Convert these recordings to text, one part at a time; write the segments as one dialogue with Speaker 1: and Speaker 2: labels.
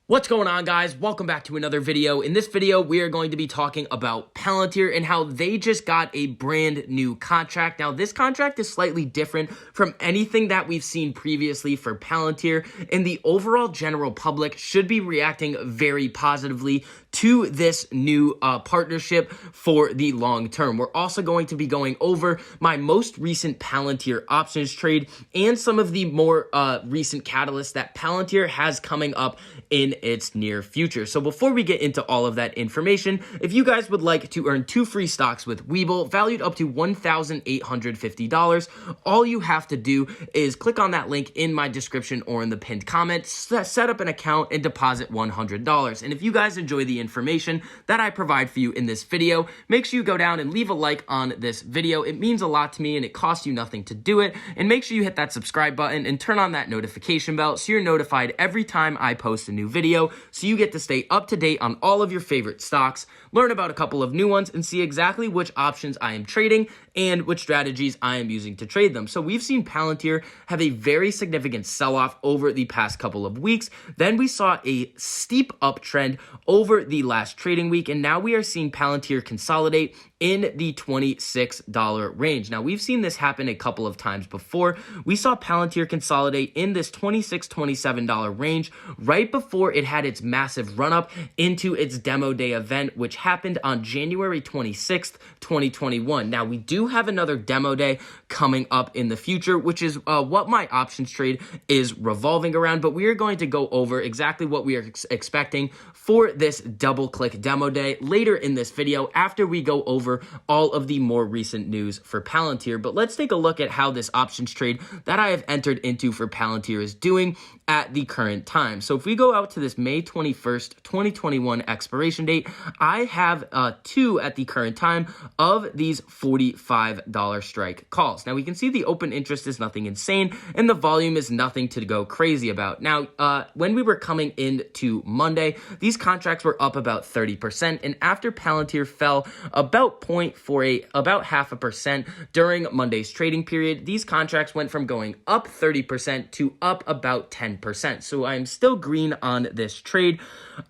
Speaker 1: What's going on, guys? Welcome back to another video. In this video, we are going to be talking about Palantir and how they just got a brand new contract. Now, this contract is slightly different from anything that we've seen previously for Palantir, and the overall general public should be reacting very positively to this new partnership for the long term. We're also going to be going over my most recent Palantir options trade and some of the more recent catalysts that Palantir has coming up in its near future. So before we get into all of that information, if you guys would like to earn 2 free stocks with Webull valued up to $1,850, all you have to do is click on that link in my description or in the pinned comment, set up an account and deposit $100. And if you guys enjoy the information that I provide for you in this video, make sure you go down and leave a like on this video. It means a lot to me and it costs you nothing to do it. And make sure you hit that subscribe button and turn on that notification bell so you're notified every time I post a new video, so you get to stay up to date on all of your favorite stocks, learn about a couple of new ones, and see exactly which options I am trading and which strategies I am using to trade them. So we've seen Palantir have a very significant sell-off over the past couple of weeks. Then we saw a steep uptrend over the last trading week, and now we are seeing Palantir consolidate in the $26 range. Now, we've seen this happen a couple of times before. We saw Palantir consolidate in this $26, $27 range right before it had its massive run-up into its demo day event, which happened on January 26th, 2021. Now, we do have another demo day coming up in the future, which is what my options trade is revolving around, but we are going to go over exactly what we are expecting for this double-click demo day later in this video after we go over all of the more recent news for Palantir. But let's take a look at how this options trade that I have entered into for Palantir is doing at the current time. So if we go out to this May 21st, 2021 expiration date, I have 2 at the current time of these $45 strike calls. Now we can see the open interest is nothing insane and the volume is nothing to go crazy about. Now, when we were coming into Monday, these contracts were up about 30%, and after Palantir fell about 0.48% during Monday's trading period, these contracts went from going up 30% to up about 10%. So I'm still green on this trade,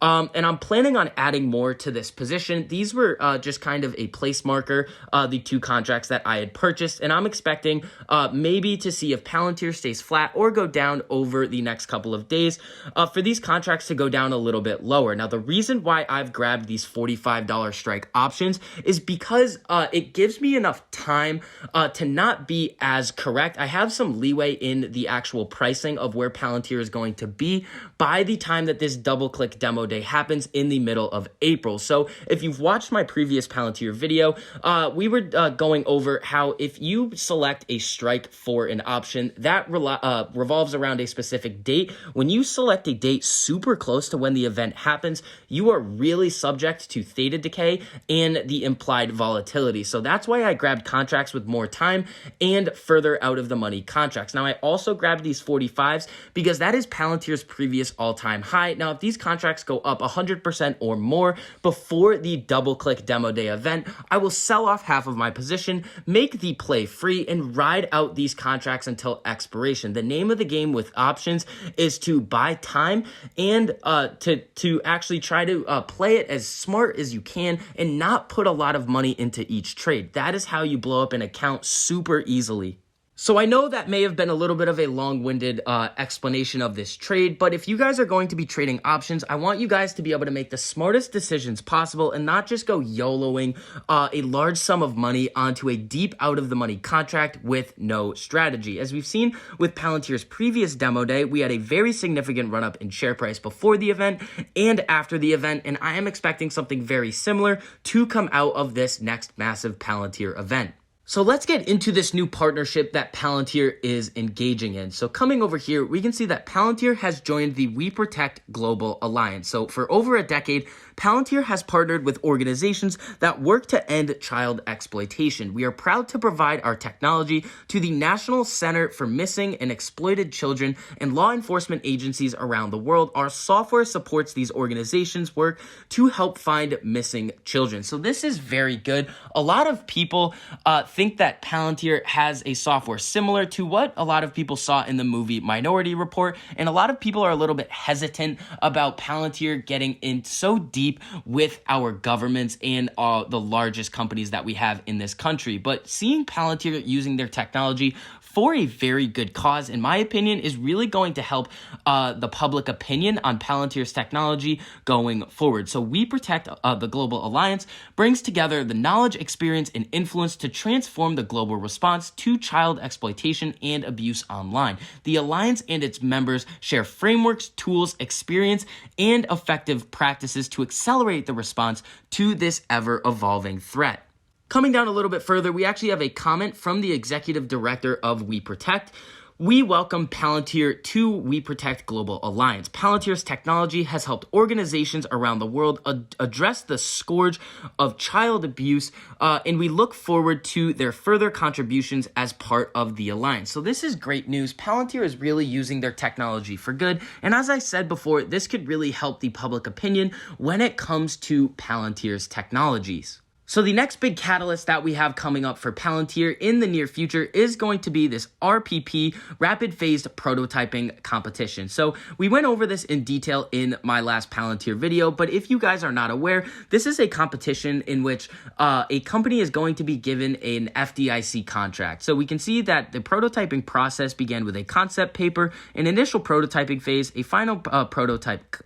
Speaker 1: and I'm planning on adding more to this position. These were just kind of a place marker, the 2 contracts that I had purchased, and I'm expecting maybe to see if Palantir stays flat or go down over the next couple of days for these contracts to go down a little bit lower. Now, the reason why I've grabbed these $45 strike options is because it gives me enough time to not be as correct. I have some leeway in the actual pricing of where Palantir is going to be by the time that this double-click demo day happens in the middle of April. So if you've watched my previous Palantir video, we were going over how if you select a strike for an option, that revolves around a specific date. When you select a date super close to when the event happens, you are really subject to theta decay and the implied volatility. So that's why I grabbed contracts with more time and further out of the money contracts. Now, I also grabbed these 45s because that is Palantir's previous all-time high. Now, if these contracts go up 100% or more before the double-click demo day event, I will sell off half of my position, make the play free, and ride out these contracts until expiration. The name of the game with options is to buy time and to actually try to play it as smart as you can and not put a lot of money into each trade. That is how you blow up an account super easily. So I know that may have been a little bit of a long-winded explanation of this trade, but if you guys are going to be trading options, I want you guys to be able to make the smartest decisions possible and not just go YOLOing a large sum of money onto a deep out-of-the-money contract with no strategy. As we've seen with Palantir's previous demo day, we had a very significant run-up in share price before the event and after the event, and I am expecting something very similar to come out of this next massive Palantir event. So let's get into this new partnership that Palantir is engaging in. So coming over here, we can see that Palantir has joined the We Protect Global Alliance. So for over a decade, Palantir has partnered with organizations that work to end child exploitation. We are proud to provide our technology to the National Center for Missing and Exploited Children and law enforcement agencies around the world. Our software supports these organizations' work to help find missing children. So this is very good. A lot of people think that Palantir has a software similar to what a lot of people saw in the movie Minority Report, and a lot of people are a little bit hesitant about Palantir getting in so deep with our governments and the largest companies that we have in this country. But seeing Palantir using their technology for a very good cause, in my opinion, is really going to help the public opinion on Palantir's technology going forward. So We Protect, the Global Alliance, brings together the knowledge, experience, and influence to transform the global response to child exploitation and abuse online. The Alliance and its members share frameworks, tools, experience, and effective practices to accelerate the response to this ever-evolving threat. Coming down a little bit further, we actually have a comment from the executive director of We Protect. We welcome Palantir to We Protect Global Alliance. Palantir's technology has helped organizations around the world address the scourge of child abuse, and we look forward to their further contributions as part of the alliance. So this is great news. Palantir is really using their technology for good, and as I said before, this could really help the public opinion when it comes to Palantir's technologies. So the next big catalyst that we have coming up for Palantir in the near future is going to be this RPP, Rapid Phased Prototyping Competition. So we went over this in detail in my last Palantir video, but if you guys are not aware, this is a competition in which a company is going to be given an FDIC contract. So we can see that the prototyping process began with a concept paper, an initial prototyping phase, a final prototype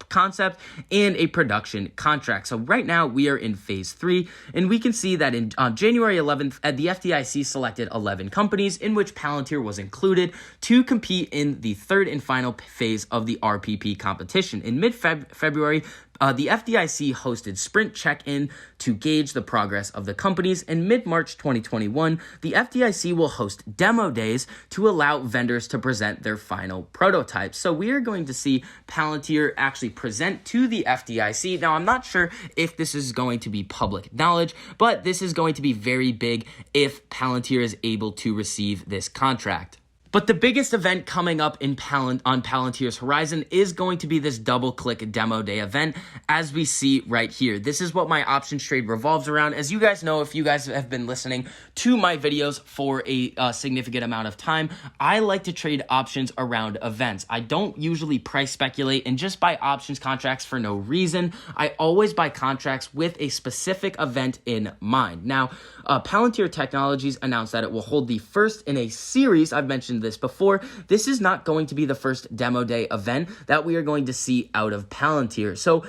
Speaker 1: concept, and a production contract. So right now we are in phase 3, and we can see that on January 11th, the FDIC selected 11 companies, in which Palantir was included, to compete in the third and final phase of the RPP competition. In mid-February, the FDIC hosted sprint check-in to gauge the progress of the companies. In mid-March 2021, the FDIC will host demo days to allow vendors to present their final prototypes. So we are going to see Palantir actually present to the FDIC. Now, I'm not sure if this is going to be public knowledge, but this is going to be very big if Palantir is able to receive this contract. But the biggest event coming up on Palantir's horizon is going to be this double-click demo day event, as we see right here. This is what my options trade revolves around. As you guys know, if you guys have been listening to my videos for a significant amount of time, I like to trade options around events. I don't usually price speculate and just buy options contracts for no reason. I always buy contracts with a specific event in mind. Now, Palantir Technologies announced that it will hold the first in a series. I've mentioned this before. This is not going to be the first demo day event that we are going to see out of Palantir. So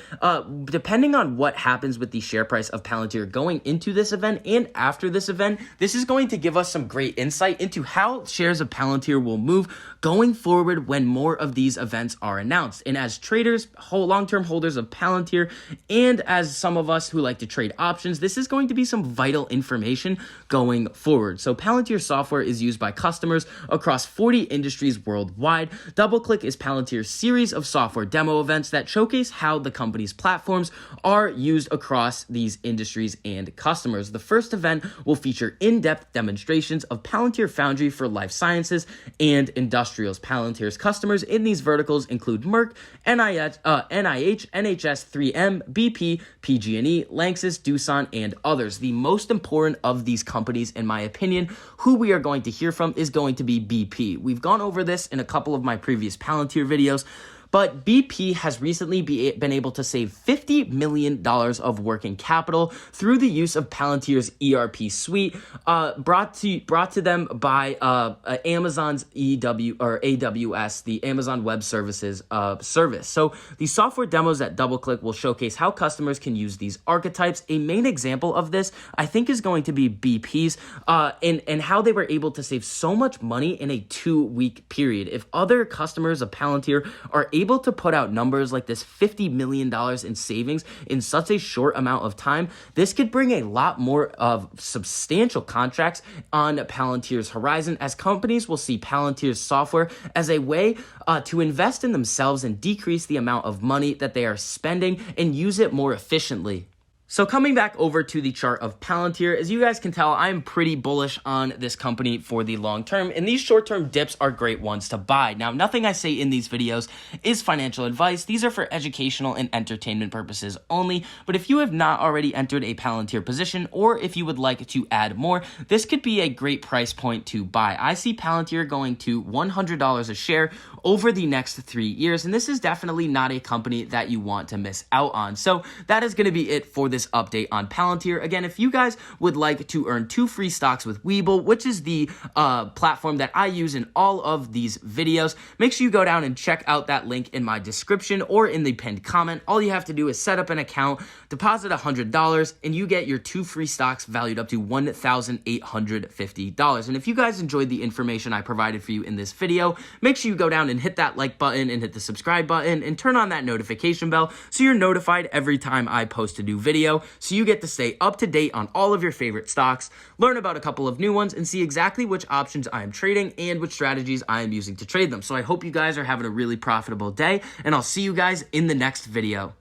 Speaker 1: depending on what happens with the share price of Palantir going into this event and after this event, this is going to give us some great insight into how shares of Palantir will move going forward when more of these events are announced. And as traders, long-term holders of Palantir, and as some of us who like to trade options, this is going to be some vital information going forward. So Palantir software is used by customers across 40 industries worldwide. DoubleClick is Palantir's series of software demo events that showcase how the company's platforms are used across these industries and customers. The first event will feature in-depth demonstrations of Palantir Foundry for life sciences and industrials. Palantir's customers in these verticals include Merck, NIH, NHS, 3M, BP, PG&E, Lanxess, Doosan, and others. The most important of these companies, in my opinion, who we are going to hear from is going to be BP. We've gone over this in a couple of my previous Palantir videos, but BP has recently been able to save $50 million of working capital through the use of Palantir's ERP suite, brought to them by Amazon's AWS, the Amazon Web Services service. So the software demos at DoubleClick will showcase how customers can use these archetypes. A main example of this, I think, is going to be BP's and how they were able to save so much money in a 2-week period. If other customers of Palantir are able to put out numbers like this $50 million in savings in such a short amount of time, this could bring a lot more of substantial contracts on Palantir's horizon, as companies will see Palantir's software as a way to invest in themselves and decrease the amount of money that they are spending and use it more efficiently. So coming back over to the chart of Palantir, as you guys can tell, I'm pretty bullish on this company for the long term, and these short-term dips are great ones to buy. Now, nothing I say in these videos is financial advice. These are for educational and entertainment purposes only, but if you have not already entered a Palantir position, or if you would like to add more, this could be a great price point to buy. I see Palantir going to $100 a share over the next 3 years, and this is definitely not a company that you want to miss out on. So that is going to be it for this update on Palantir. Again, if you guys would like to earn 2 free stocks with Webull, which is the platform that I use in all of these videos, make sure you go down and check out that link in my description or in the pinned comment. All you have to do is set up an account, deposit $100, and you get your 2 free stocks valued up to $1,850. And if you guys enjoyed the information I provided for you in this video, make sure you go down and hit that like button and hit the subscribe button and turn on that notification bell so you're notified every time I post a new video, so you get to stay up to date on all of your favorite stocks, learn about a couple of new ones, and see exactly which options I am trading and which strategies I am using to trade them. So I hope you guys are having a really profitable day, and I'll see you guys in the next video.